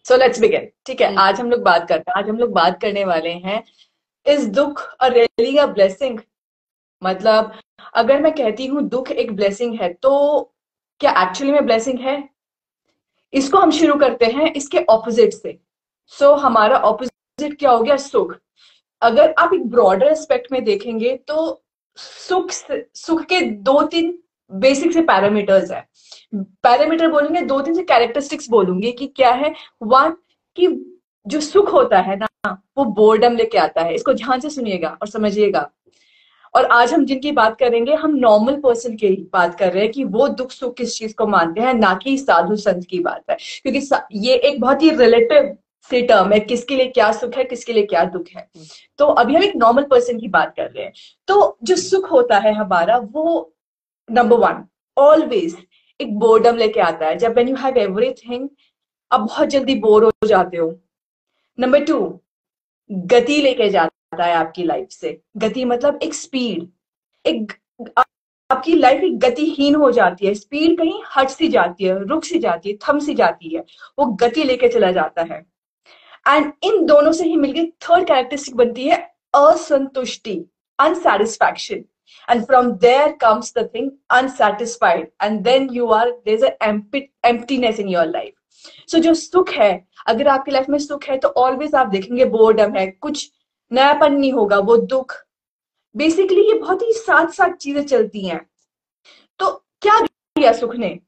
So let's begin. ठीक है, बिल्कुल। आज हम लोग बात करने वाले हैं, इस दुख अ रियली अ ब्लेसिंग? मतलब अगर मैं कहती हूँ दुख एक ब्लेसिंग है, तो क्या एक्चुअली में ब्लेसिंग है? इसको हम शुरू करते हैं इसके ऑपोजिट से। हमारा ऑपोजिट क्या हो गया? सुख। अगर आप एक ब्रॉडर एस्पेक्ट में देखेंगे तो सुख के दो तीन बेसिक से पैरामीटर्स है। पैरामीटर बोलेंगे, दो तीन से कैरेक्टरिस्टिक्स बोलूंगी कि क्या है। वन, कि जो सुख होता है ना, वो बोर्डम लेके आता है। इसको ध्यान से सुनिएगा और समझिएगा। और आज हम जिनकी बात करेंगे, हम नॉर्मल पर्सन की बात कर रहे हैं कि वो दुख सुख किस चीज को मानते हैं, ना कि साधु संत की बात है। क्योंकि ये एक बहुत ही रिलेटिव सी टर्म है, किसके लिए क्या सुख है, किसके लिए क्या दुख है। तो अभी हम एक नॉर्मल पर्सन की बात कर रहे हैं। तो जो सुख होता है हमारा, वो नंबर वन, ऑलवेज एक बोर्डम लेके आता है। जब व्हेन यू हैव एवरीथिंग, आप बहुत जल्दी बोर हो जाते हो। नंबर टू, गति लेके जाता है आपकी लाइफ से। गति मतलब एक स्पीड, एक आपकी लाइफ एक गतिहीन हो जाती है। स्पीड कहीं हट सी जाती है, रुक सी जाती है, थम सी जाती है। वो गति लेके चला जाता है। एंड इन दोनों से ही मिलकर थर्ड कैरेक्टरिस्टिक बनती है असंतुष्टि, unsatisfaction. And from there comes the thing unsatisfied, and then there's an emptiness in your life. So जो सुख है, अगर आपकी लाइफ में सुख है तो ऑलवेज आप देखेंगे बोर्डम है, कुछ नयापन नहीं होगा। वो दुख, बेसिकली ये बहुत ही साथ साथ चीजें चलती हैं। तो क्या दिया सुख ने?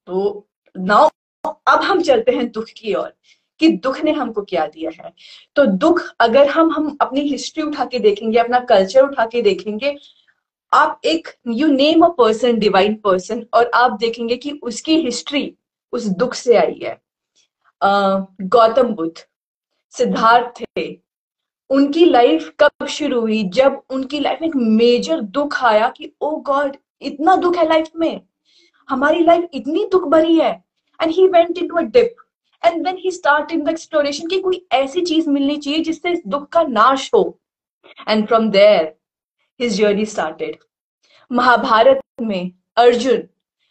तो नाउ अब हम चलते हैं दुख की ओर, कि दुख ने हमको क्या दिया है। तो दुख, अगर हम अपनी हिस्ट्री उठा के देखेंगे, अपना कल्चर उठा के देखेंगे, आप एक you name a person, divine person, और आप देखेंगे कि उसकी हिस्ट्री उस दुख से आई है। गौतम बुद्ध, सिद्धार्थ थे, उनकी लाइफ कब शुरू हुई? जब उनकी लाइफ में एक मेजर दुख आया कि ओ गॉड, इतना दुख है लाइफ में, हमारी लाइफ इतनी दुख भरी है। And he went into a dip, and then he started the exploration कि कोई ऐसी चीज मिलनी चाहिए जिससे इस दुख का नाश हो। And from there his journey started. Mahabharat में अर्जुन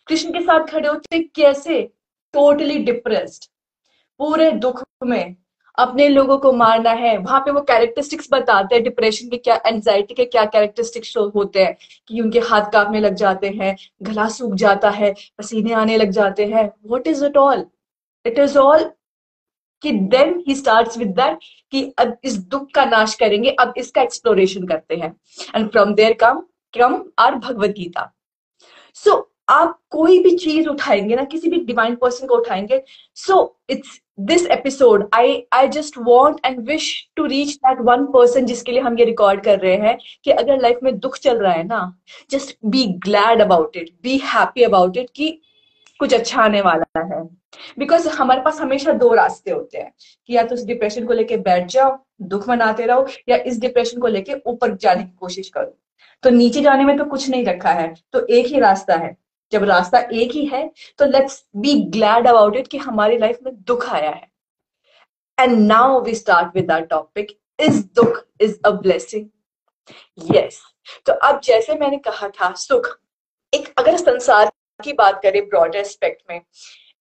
कृष्ण के साथ खड़े होते कैसे? टोटली डिप्रेस्ड, पूरे दुख में, अपने लोगों को मारना है। वहां पे वो कैरेक्टरिस्टिक्स बताते हैं डिप्रेशन के क्या, एंजाइटी के क्या कैरेक्टरिस्टिक्स होते हैं, कि उनके हाथ कांपने लग जाते हैं, गला सूख जाता है, पसीने आने लग जाते हैं। What is it all? It is all कि देन ही स्टार्ट्स विद दैट, कि अब इस दुख का नाश करेंगे, अब इसका एक्सप्लोरेशन करते हैं। And from there come our Bhagavad Gita. So आप कोई भी चीज उठाएंगे ना, किसी भी डिवाइन पर्सन को उठाएंगे, so it's this episode, I just want and wish to reach that one person जिसके लिए हम ये रिकॉर्ड कर रहे हैं, कि अगर लाइफ में दुख चल रहा है ना, just be glad about it, be happy about it, कि कुछ अच्छा आने वाला है। बिकॉज हमारे पास हमेशा दो रास्ते होते हैं, कि या तो इस डिप्रेशन को लेके बैठ जाओ, दुख मनाते रहो, या इस डिप्रेशन को लेके ऊपर जाने की कोशिश करो। तो नीचे जाने में तो कुछ नहीं रखा है, तो एक ही रास्ता है। जब रास्ता एक ही है, तो let's be glad about it कि हमारी लाइफ में दुख आया है। And now we start with our topic, is dukh is a blessing? Yes. तो अब जैसे मैंने कहा था, सुख एक, अगर संसार की बात करें ब्रॉडर एस्पेक्ट में,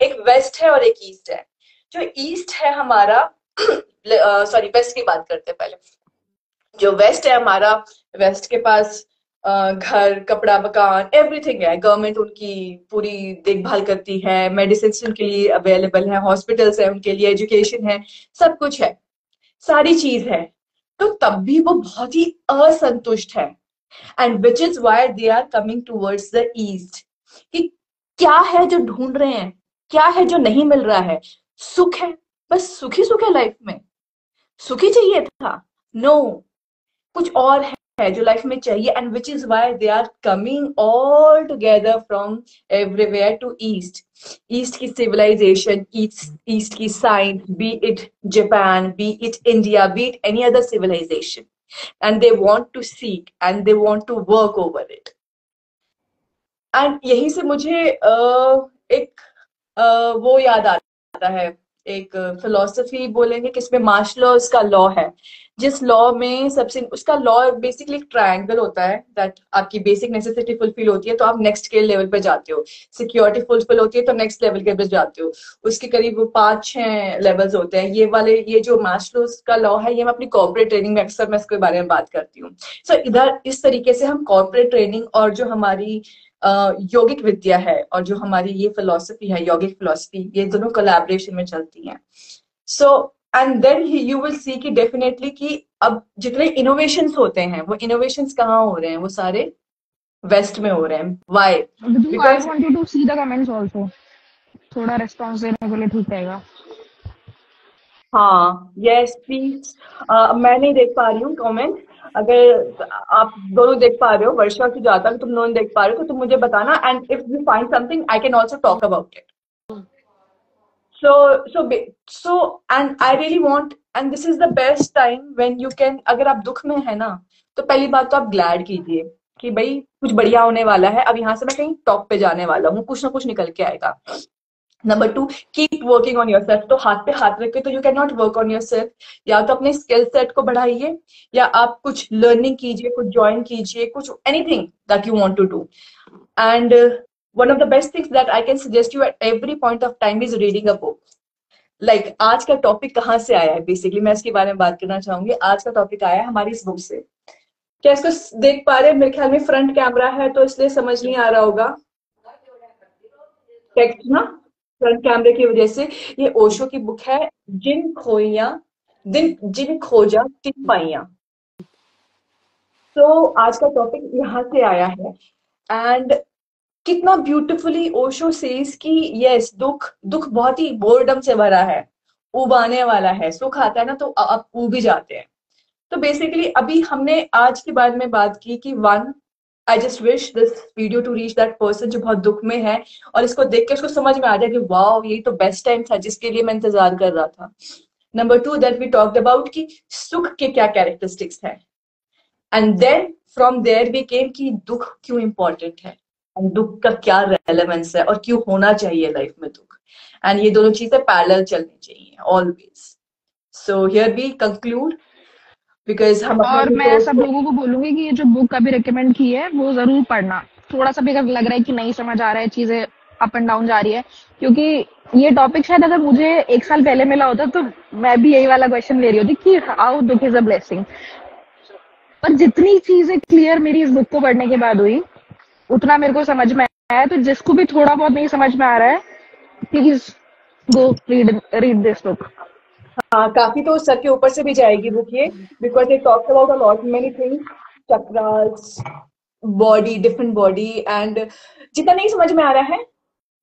एक वेस्ट है और एक ईस्ट है। जो ईस्ट है हमारा, सॉरी वेस्ट की बात करते हैं पहले। जो वेस्ट है हमारा, वेस्ट के पास घर, कपड़ा, मकान, एवरीथिंग है। गवर्नमेंट उनकी पूरी देखभाल करती है, मेडिसिन उनके लिए अवेलेबल है, हॉस्पिटल्स है उनके लिए, एजुकेशन है, सब कुछ है, सारी चीज है। तो तब भी वो बहुत ही असंतुष्ट है। And which is why they are coming towards the east, कि क्या है जो ढूंढ रहे हैं, क्या है जो नहीं मिल रहा है? सुख है, बस सुख है लाइफ में, सुखी चाहिए था? नो, कुछ और है जो लाइफ में चाहिए। And which is why they are coming all together from everywhere to east. East की सिविलाइजेशन, ईस्ट की science, be it Japan, be it India, be it any other civilization, and they want to seek and they want to work over it. And यहीं से मुझे एक वो याद आता है, एक फिलोसफी बोलेंगे कि इसमें मार्शल का लॉ है, जिस लॉ में सबसे उसका लॉ बेसिकली एक ट्रायंगल होता है, दैट आपकी बेसिक नेसेसिटी फुलफिल होती है तो आप नेक्स्ट के लेवल पे जाते हो, सिक्योरिटी फुलफिल होती है तो नेक्स्ट लेवल के पे जाते हो, उसके करीब वो 5-6 लेवल्स होते हैं। ये वाले, ये जो मास्लो का लॉ है, ये मैं अपनी कॉर्पोरेट ट्रेनिंग में अक्सर मैं इसके बारे में बात करती हूँ। सो इधर इस तरीके से हम कॉर्पोरेट ट्रेनिंग और जो हमारी यौगिक विद्या है और जो हमारी ये फिलोसफी है, यौगिक फिलोसफी, ये दोनों कोलैबोरेशन में चलती हैं। So and then you will see कि डेफिनेटली कि अब जितने इनोवेशंस होते हैं, वो इनोवेशंस कहाँ हो रहे हैं, वो सारे वेस्ट में हो रहे हैं। Why? Ritu, I because want you to see the comments also. थोड़ा रिस्पॉन्स देने के लिए ठीक रहेगा। हाँ, यस प्लीज। मैं नहीं देख पा रही हूँ कमेंट। अगर आप दोनों देख पा रहे हो, वर्षा की जाता, तुम दोनों देख पा रहे हो तो तुम मुझे बताना, and if you find something I can also talk about it. So and I really want, and this is the best time when you can, अगर आप दुख में है ना, तो पहली बात तो आप ग्लैड कीजिए कि भाई कुछ बढ़िया होने वाला है, अब यहाँ से मैं कहीं टॉप पे जाने वाला हूँ, कुछ ना कुछ निकल के आएगा। Number 2, keep working on your self. तो हाथ पे हाथ रख के तो you can not work on your self. या तो अपने स्किल सेट को बढ़ाइए, या आप कुछ लर्निंग कीजिए, कुछ ज्वाइन कीजिए, कुछ anything that you want to do. And one of the best things that I can suggest you at every point of time is reading a book. आज का टॉपिक कहाँ से आया है, बेसिकली मैं इसके बारे में बात करना चाहूंगी। आज का टॉपिक आया है हमारी इस बुक से। क्या इसको देख पा रहे हैं? मेरे ख्याल में फ्रंट कैमरा है तो इसलिए समझ नहीं आ रहा होगा टेक्स्ट ना, फ्रंट कैमरे की वजह से। ये ओशो की बुक है, जिन खोइया दिन जिन खोजा तिन पाइया। तो आज का टॉपिक यहाँ से आया है। एंड कितना ब्यूटिफुली ओशो सेज कि यस, दुख दुख बहुत ही बोर्डम से भरा है, उबाने वाला है। सुख आता है ना तो आप ऊब भी जाते हैं। तो बेसिकली अभी हमने आज के बारे में बात की कि one, I just wish this video to reach that person जो बहुत दुख में है, और इसको देख के उसको समझ में आ जाए कि वाओ, यही तो बेस्ट टाइम था जिसके लिए मैं इंतजार कर रहा था। Number 2, that we talked about कि सुख के क्या कैरेक्टरिस्टिक्स हैं, and then from there we came कि दुख क्यों इंपॉर्टेंट है, और दुख का क्या रेलेवेंस है, और क्यों होना चाहिए लाइफ में दुख। एंड ये दोनों चीजें पैरेलल चलनी चाहिए always. So here we conclude, because हम अपने और मैं एपिसोड सब को। लोगों को बोलूंगी कि ये जो बुक अभी रिकमेंड की है वो जरूर पढ़ना। थोड़ा सा भी अगर लग रहा है कि नहीं समझ आ रहा है, चीजें अप एंड डाउन जा रही है, क्योंकि ये टॉपिक शायद अगर मुझे 1 साल पहले मिला होता तो मैं भी यही वाला क्वेश्चन ले रही होती कि हाउ दुख इज अ ब्लेसिंग। पर जितनी चीजें क्लियर मेरी इस बुक को पढ़ने के बाद हुई, उतना मेरे को समझ में आया। तो जिसको भी थोड़ा बहुत नहीं समझ में आ रहा है, please go read read this book. हाँ, काफी तो सर के ऊपर से भी जाएगी बुक ये, because it talks about a lot many things, chakras, body, different body. And जितना नहीं समझ में आ रहा है,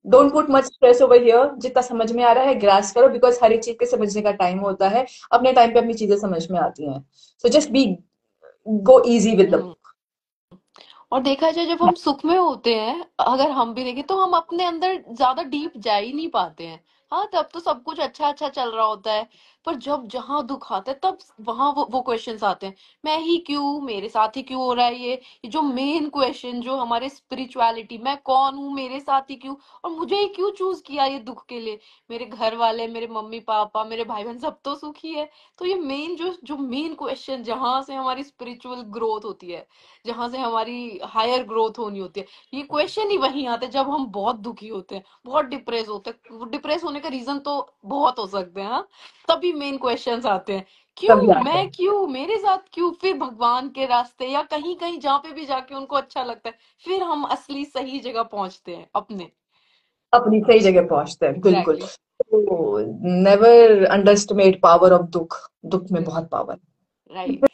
don't put much stress over here. जितना समझ में आ रहा है ग्रास करो, बिकॉज हर एक चीज के समझने का टाइम होता है, अपने टाइम पे अपनी चीजें समझ में आती हैं। So just be, go easy with the hmm. Book. और देखा जाए जब हम सुख में होते हैं, अगर हम भी देखें तो हम अपने अंदर ज्यादा डीप जा ही नहीं पाते हैं। हाँ, तब तो सब कुछ अच्छा अच्छा चल रहा होता है। पर जब जहां दुख आता है तब वहां वो क्वेश्चंस आते हैं, मैं ही क्यों, मेरे साथ ही क्यों हो रहा है ये जो मेन क्वेश्चन जो हमारे स्पिरिचुअलिटी, मैं कौन हूँ, मेरे साथ ही क्यों, और मुझे ही क्यों चूज किया ये दुख के लिए। मेरे घर वाले, मेरे मम्मी पापा, मेरे भाई बहन सब तो सुखी है। तो ये मेन जो मेन क्वेश्चन जहां से हमारी स्पिरिचुअल ग्रोथ होती है, जहां से हमारी हायर ग्रोथ होनी होती है, ये क्वेश्चन ही वहीं आते हैं जब हम बहुत दुखी होते हैं, बहुत डिप्रेस होते हैं। डिप्रेस होने का रीजन तो बहुत हो सकते हैं, हाँ। तभी मेन क्वेश्चंस आते हैं, तभी क्यों, आता मैं है क्यों, मेरे साथ क्यों। फिर भगवान के रास्ते या कहीं कहीं जहाँ पे भी जाके उनको अच्छा लगता है, फिर हम असली सही जगह पहुंचते हैं अपने। अपनी सही जगह पहुंचते हैं, बिल्कुल। एग्जैक्टली। तो never under estimate power of दुख। दुख में बहुत पावर। राइट।